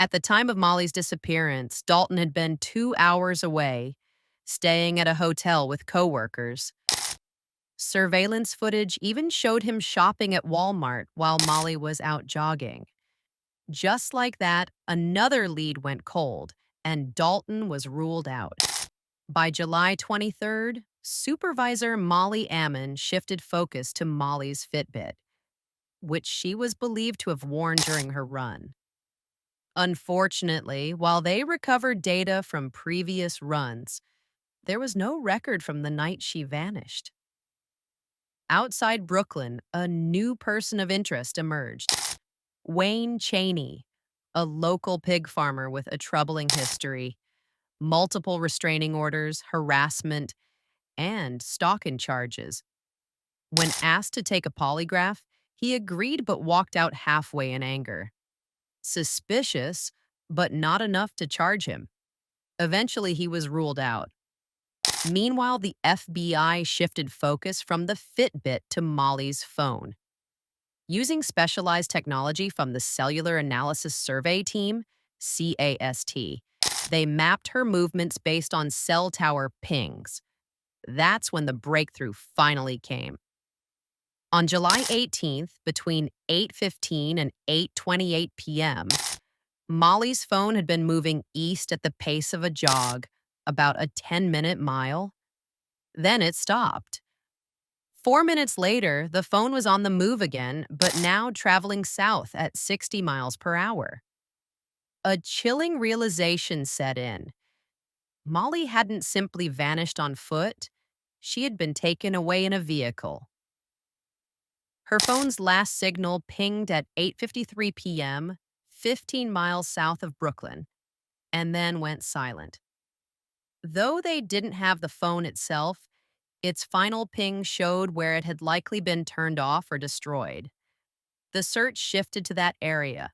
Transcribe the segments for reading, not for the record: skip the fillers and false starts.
At the time of Molly's disappearance, Dalton had been 2 hours away, staying at a hotel with coworkers. Surveillance footage even showed him shopping at Walmart while Molly was out jogging. Just like that, another lead went cold, and Dalton was ruled out. By July 23rd, Supervisor Molly Ammon shifted focus to Molly's Fitbit, which she was believed to have worn during her run. Unfortunately, while they recovered data from previous runs, there was no record from the night she vanished. Outside Brooklyn, a new person of interest emerged. Wayne Cheney, a local pig farmer with a troubling history, multiple restraining orders, harassment, and stalking charges. When asked to take a polygraph, he agreed but walked out halfway in anger. Suspicious, but not enough to charge him. Eventually, he was ruled out. Meanwhile, the FBI shifted focus from the Fitbit to Molly's phone. Using specialized technology from the Cellular Analysis Survey Team, CAST, they mapped her movements based on cell tower pings. That's when the breakthrough finally came. On July 18th, between 8:15 and 8:28 p.m., Molly's phone had been moving east at the pace of a jog, about a 10-minute mile. Then it stopped. 4 minutes later, the phone was on the move again, but now traveling south at 60 miles per hour. A chilling realization set in. Molly hadn't simply vanished on foot, she had been taken away in a vehicle. Her phone's last signal pinged at 8:53 p.m., 15 miles south of Brooklyn, and then went silent. Though they didn't have the phone itself, its final ping showed where it had likely been turned off or destroyed. The search shifted to that area.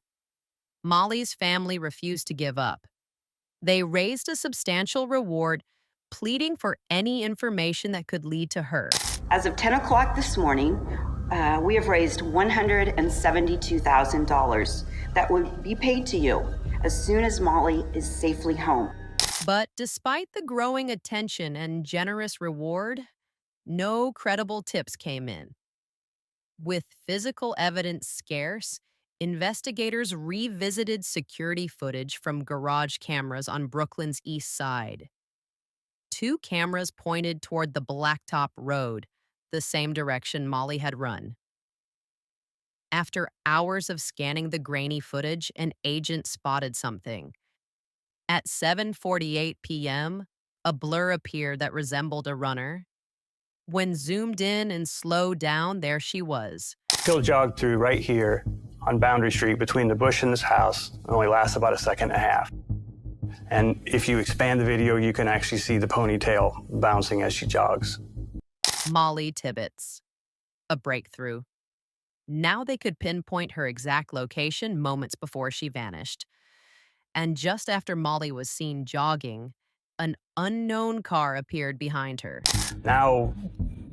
Molly's family refused to give up. They raised a substantial reward, pleading for any information that could lead to her. As of 10 o'clock this morning, we have raised $172,000 that will be paid to you as soon as Molly is safely home. But despite the growing attention and generous reward, no credible tips came in. With physical evidence scarce, investigators revisited security footage from garage cameras on Brooklyn's east side. Two cameras pointed toward the Blacktop Road, the same direction Molly had run. After hours of scanning the grainy footage, an agent spotted something. At 7:48 p.m., a blur appeared that resembled a runner. When zoomed in and slowed down, there she was. He'll jog through right here on Boundary Street between the bush and this house. It only lasts about a second and a half. And if you expand the video, you can actually see the ponytail bouncing as she jogs. Mollie Tibbetts. A breakthrough. Now they could pinpoint her exact location moments before she vanished. And just after Molly was seen jogging, an unknown car appeared behind her. Now,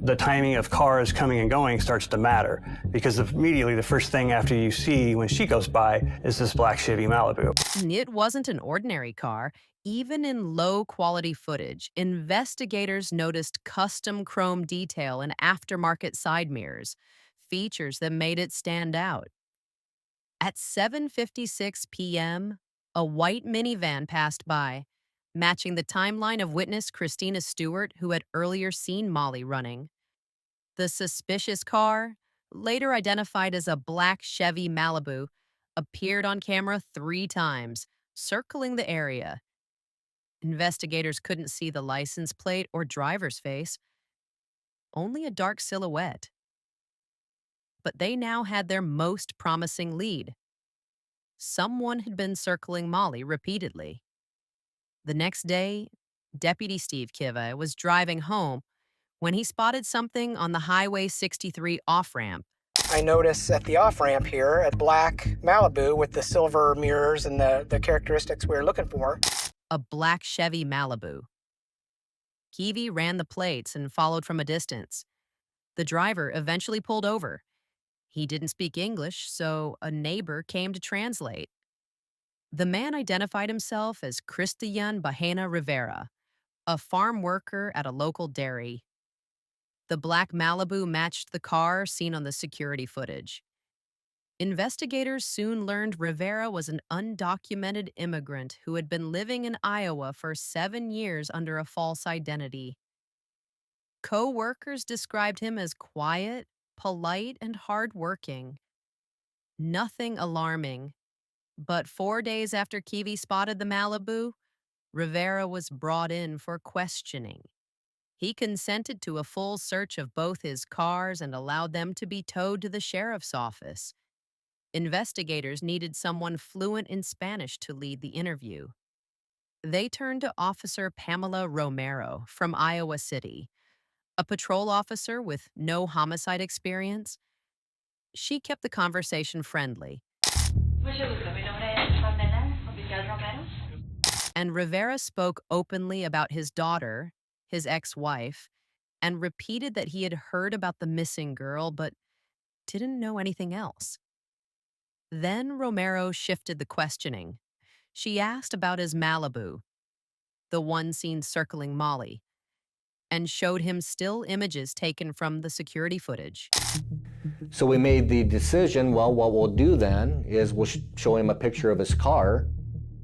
the timing of cars coming and going starts to matter because immediately the first thing after you see when she goes by is this black Chevy Malibu. It wasn't an ordinary car. Even in low-quality footage, investigators noticed custom chrome detail and aftermarket side mirrors, features that made it stand out. At 7:56 p.m., a white minivan passed by, matching the timeline of witness Christina Stewart, who had earlier seen Molly running. The suspicious car, later identified as a black Chevy Malibu, appeared on camera 3 times, circling the area. Investigators couldn't see the license plate or driver's face, only a dark silhouette. But they now had their most promising lead. Someone had been circling Molly repeatedly. The next day, Deputy Steve Kiva was driving home when he spotted something on the Highway 63 off-ramp. I notice at the off-ramp here, a black Malibu with the silver mirrors and the characteristics we were looking for. A black Chevy Malibu. Kivi ran the plates and followed from a distance. The driver eventually pulled over. He didn't speak English, so a neighbor came to translate. The man identified himself as Cristian Bahena Rivera, a farm worker at a local dairy. The black Malibu matched the car seen on the security footage. Investigators soon learned Rivera was an undocumented immigrant who had been living in Iowa for 7 years under a false identity. Co-workers described him as quiet, polite, and hardworking. Nothing alarming. But 4 days after Kiwi spotted the Malibu, Rivera was brought in for questioning. He consented to a full search of both his cars and allowed them to be towed to the sheriff's office. Investigators needed someone fluent in Spanish to lead the interview. They turned to Officer Pamela Romero from Iowa City, a patrol officer with no homicide experience. She kept the conversation friendly, Mucho gusto. Mi nombre es Pamela, oficial Romero. and Rivera spoke openly about his daughter, his ex-wife, and repeated that he had heard about the missing girl but didn't know anything else. Then Romero shifted the questioning. She asked about his Malibu, the one seen circling Mollie, and showed him still images taken from the security footage. So we made the decision, well, what we'll do then is we'll show him a picture of his car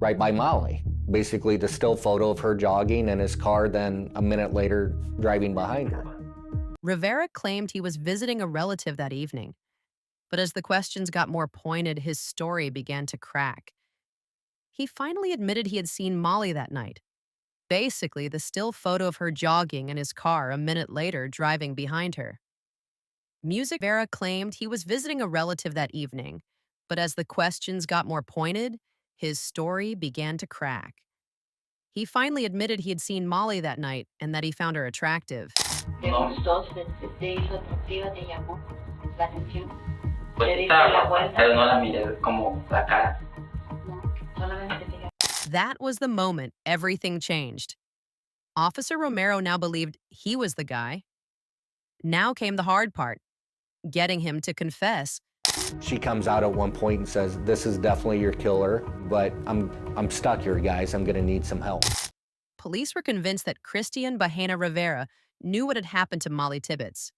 right by Mollie. Basically the still photo of her jogging and his car, then a minute later driving behind her. Rivera claimed he was visiting a relative that evening, but as the questions got more pointed, his story began to crack. He finally admitted he had seen Mollie that night. Basically, the still photo of her jogging in his car a minute later driving behind her. Music Vera claimed he was visiting a relative that evening, but as the questions got more pointed, his story began to crack. He finally admitted he had seen Mollie that night and that he found her attractive. ¿Te gustó? ¿Te hizo atractiva? ¿Te llamó la atención? Pues ¿Te diste estaba la guapa, vuelta? pero no la miré como la cara. No, solamente te llamó. That was the moment everything changed. Officer Romero now believed he was the guy. Now came the hard part, getting him to confess. She comes out at one point and says, this is definitely your killer, but I'm stuck here, guys. I'm gonna need some help. Police were convinced that Cristian Bahena Rivera knew what had happened to Mollie Tibbetts,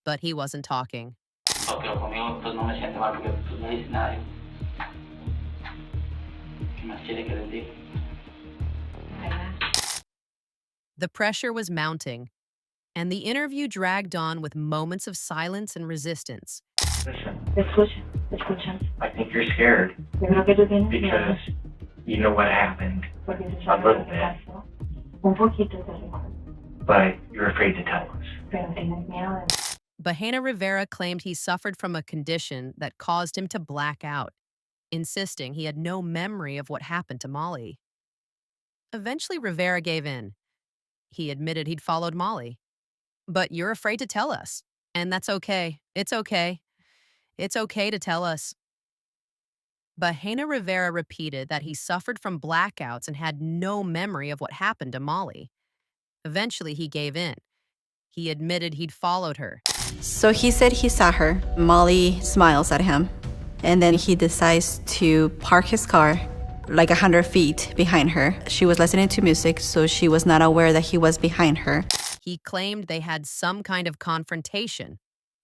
but he wasn't talking. Porque conmigo pues no me siento mal porque pues no dice nada. ¿Qué más quiere que les diga? ¿Verdad? The pressure was mounting, and the interview dragged on with moments of silence and resistance. Listen, Te escucho, te escuchan. I think you're scared Yo creo que tú tienes because miedo, you know what happened, porque tú a sabes little lo que bit. pasó. Un poquito te recuerdo, but you're afraid to tell us. pero tienes miedo de... Bahena Rivera claimed he suffered from a condition that caused him to black out, insisting he had no memory of what happened to Mollie. Eventually, Rivera gave in. He admitted he'd followed Mollie. But you're afraid to tell us, and that's okay. It's okay. It's okay to tell us. Bahena Rivera repeated that he suffered from blackouts and had no memory of what happened to Mollie. Eventually, he gave in. He admitted he'd followed her. So he said he saw her. Mollie smiles at him. And then he decides to park his car like 100 feet behind her. She was listening to music, so she was not aware that he was behind her. He claimed they had some kind of confrontation,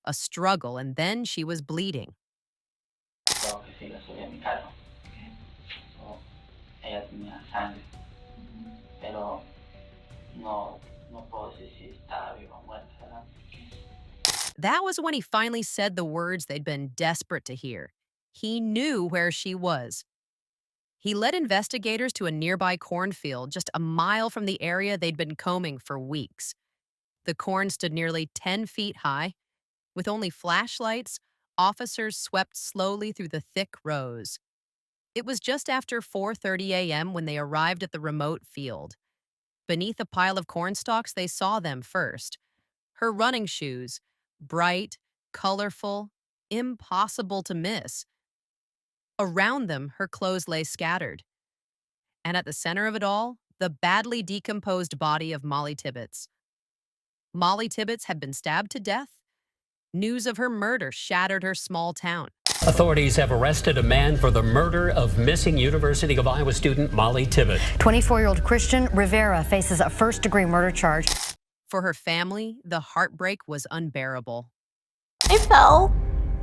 a struggle, and then she was bleeding. Creo que sí la subí a mi carro. So, ella tenía sangre, pero no puedo decir si estaba viva o muerta, ¿verdad? That was when he finally said the words they'd been desperate to hear. He knew where she was. He led investigators to a nearby cornfield just a mile from the area they'd been combing for weeks. The corn stood nearly 10 feet high. With only flashlights, officers swept slowly through the thick rows. It was just after 4:30 a.m. when they arrived at the remote field. Beneath a pile of corn stalks, they saw them first. Her running shoes, bright, colorful, impossible to miss. Around them, her clothes lay scattered. And at the center of it all, the badly decomposed body of Mollie Tibbetts. Mollie Tibbetts had been stabbed to death, News of her murder shattered her small town. Authorities have arrested a man for the murder of missing University of Iowa student Mollie Tibbetts. 24-year-old Christian Rivera faces a first-degree murder charge. For her family, the heartbreak was unbearable. I fell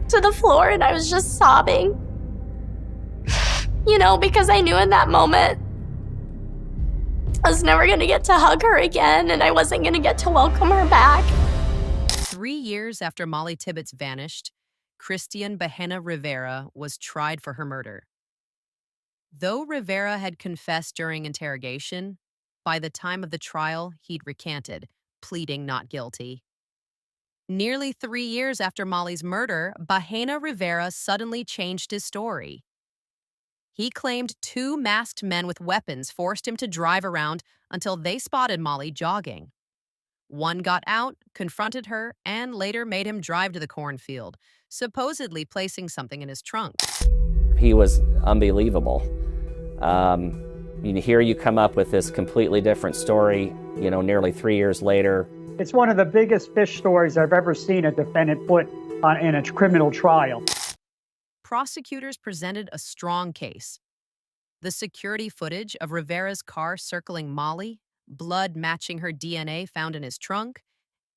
to the floor and I was just sobbing. Because I knew in that moment I was never going to get to hug her again and I wasn't going to get to welcome her back. 3 years after Mollie Tibbetts vanished, Christian Bahena Rivera was tried for her murder. Though Rivera had confessed during interrogation, by the time of the trial, he'd recanted, pleading not guilty. Nearly 3 years after Mollie's murder, Bahena Rivera suddenly changed his story. He claimed 2 masked men with weapons forced him to drive around until they spotted Mollie jogging. One got out, confronted her, and later made him drive to the cornfield, supposedly placing something in his trunk. He was unbelievable. Here you come up with this completely different story, nearly 3 years later. It's one of the biggest fish stories I've ever seen a defendant put on in a criminal trial. Prosecutors presented a strong case. The security footage of Rivera's car circling Mollie, blood matching her DNA found in his trunk,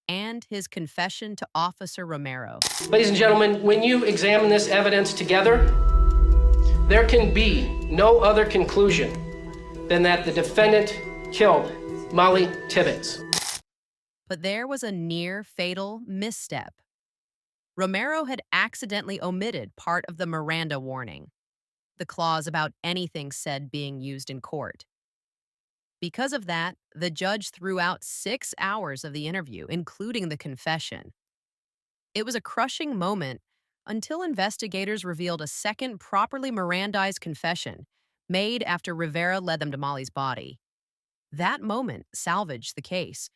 and his confession to Officer Romero. Ladies and gentlemen, when you examine this evidence together, there can be no other conclusion than that the defendant killed Mollie Tibbetts. But there was a near-fatal misstep. Romero had accidentally omitted part of the Miranda warning, the clause about anything said being used in court. Because of that, the judge threw out 6 hours of the interview, including the confession. It was a crushing moment until investigators revealed a second properly Mirandized confession made after Rivera led them to Mollie's body. That moment salvaged the case.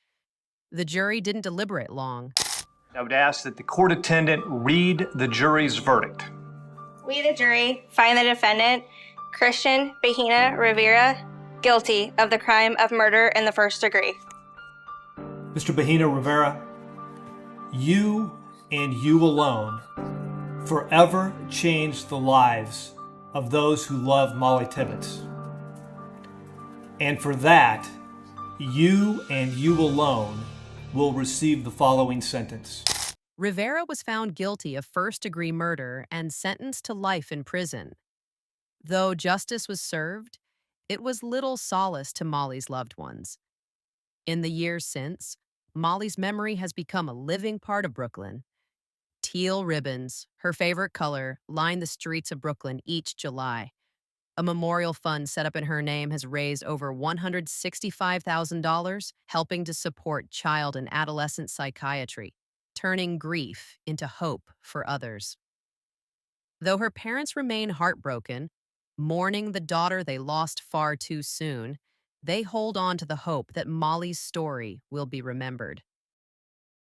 The jury didn't deliberate long. I would ask that the court attendant read the jury's verdict. We, the jury, find the defendant, Christian Bahena Rivera, guilty of the crime of murder in the first degree. Mr. Bahena Rivera, you and you alone forever changed the lives of those who love Mollie Tibbetts. And for that, you and you alone will receive the following sentence. Rivera was found guilty of first-degree murder and sentenced to life in prison. Though justice was served, it was little solace to Mollie's loved ones. In the years since, Mollie's memory has become a living part of Brooklyn. Teal ribbons, her favorite color, line the streets of Brooklyn each July. A memorial fund set up in her name has raised over $165,000, helping to support child and adolescent psychiatry, turning grief into hope for others. Though her parents remain heartbroken, mourning the daughter they lost far too soon, they hold on to the hope that Mollie's story will be remembered.